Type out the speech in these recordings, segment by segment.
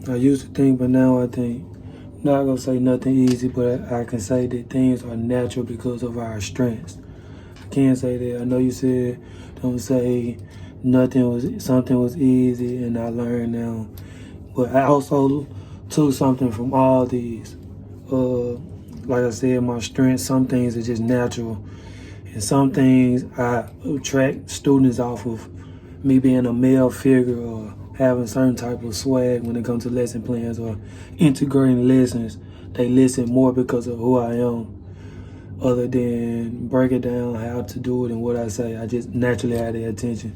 I used to think, but now I think. Not gonna say nothing easy, but I can say that things are natural because of our strengths. I can't say that. I know you said don't say something was easy, and I learned now. But I also took something from all these. Like I said, my strengths. Some things are just natural, and some things I attract students off of me being a male figure or having certain type of swag when it comes to lesson plans or integrating lessons. They listen more because of who I am, other than break it down how to do it and what I say. I just naturally had their attention.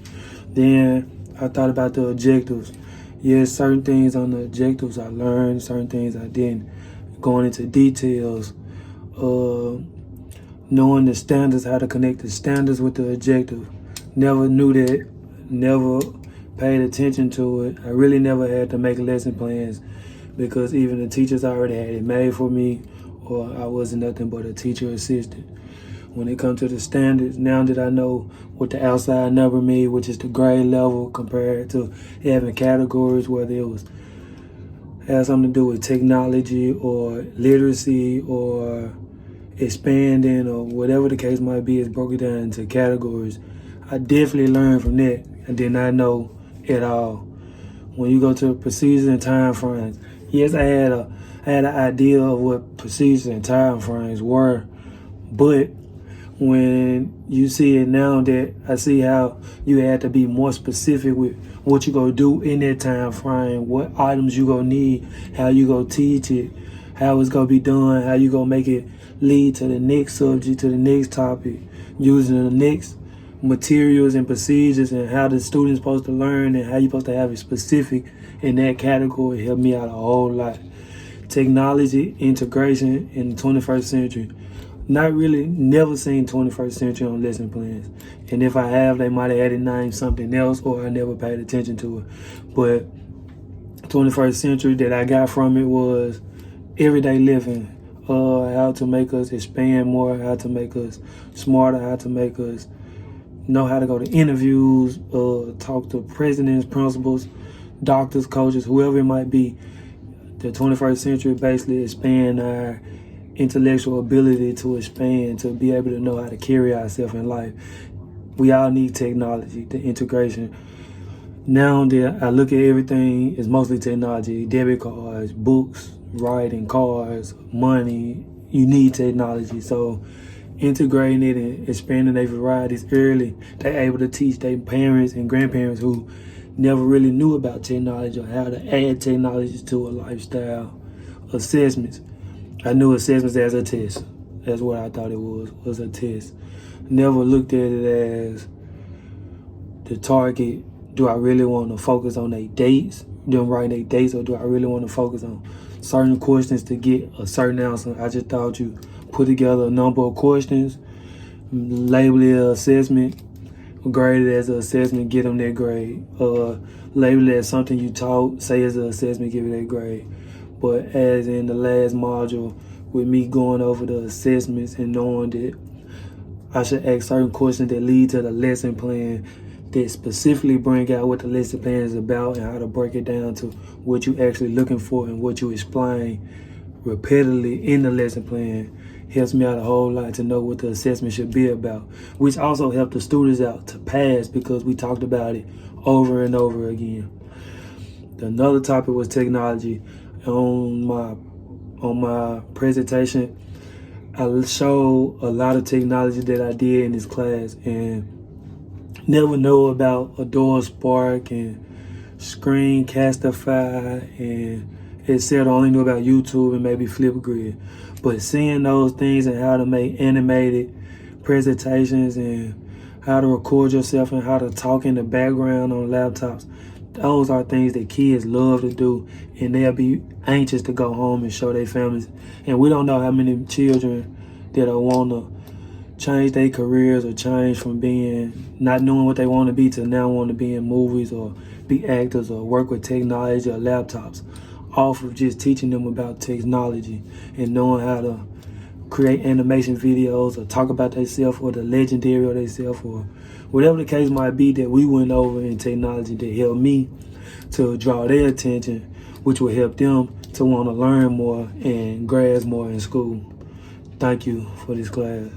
Then I thought about the objectives. Yes, certain things on the objectives I learned, certain things I didn't. Going into details, uh, knowing the standards, how to connect the standards with the objective. Never knew that, never paid attention to it. I really never had to make lesson plans because even the teachers already had it made for me, or I wasn't nothing but a teacher assistant. When it comes to the standards, now that I know what the outside number means, which is the grade level compared to having categories, whether it was has something to do with technology or literacy or expanding or whatever the case might be, is broken down into categories. I definitely learned from that. I did not know at all. When you go to procedures and time frames, yes, I had an idea of what procedures and time frames were, but when you see it now, that I see how you had to be more specific with what you gonna do in that time frame, what items you gonna need, how you gonna teach it, how it's gonna be done, how you gonna make it lead to the next subject, to the next topic, using the next materials and procedures, and how the student's supposed to learn and how you're supposed to have it specific in that category helped me out a whole lot. Technology integration in the 21st century. Not really, never seen 21st century on lesson plans. And if I have, they might have added named something else or I never paid attention to it. But 21st century that I got from it was everyday living. How to make us expand more, how to make us smarter, how to make us know how to go to interviews, talk to presidents, principals, doctors, coaches, whoever it might be. The 21st century basically expand our intellectual ability to expand, to be able to know how to carry ourselves in life. We all need technology, the integration. Now that I look at everything, it's mostly technology, debit cards, books, writing, cars, money. You need technology. So integrating it and expanding their varieties early, they're able to teach their parents and grandparents who never really knew about technology or how to add technology to a lifestyle. Assessments. I knew assessments as a test. That's what I thought it was a test. Never looked at it as the target. Do I really want to focus on their dates, them writing their dates, or do I really want to focus on certain questions to get a certain answer? I just thought you put together a number of questions, label it an assessment, grade it as an assessment, get them that grade. Label it as something you taught, say it's an assessment, give it that grade. But as in the last module, with me going over the assessments and knowing that I should ask certain questions that lead to the lesson plan, that specifically bring out what the lesson plan is about and how to break it down to what you're actually looking for and what you explain repeatedly in the lesson plan, helps me out a whole lot to know what the assessment should be about, which also helped the students out to pass because we talked about it over and over again. Another topic was technology. On my presentation, I showed a lot of technology that I did in this class and never know about Adore Spark and Screencastify and etc. I only knew about YouTube and maybe Flipgrid. But seeing those things and how to make animated presentations and how to record yourself and how to talk in the background on laptops, those are things that kids love to do, and they'll be anxious to go home and show their families. And we don't know how many children that want to change their careers or change from being not knowing what they want to be to now want to be in movies or be actors or work with technology or laptops, off of just teaching them about technology and knowing how to create animation videos or talk about themselves or the legendary of themselves or whatever the case might be that we went over in technology that helped me to draw their attention which will help them to want to learn more and grasp more in school. Thank you for this class.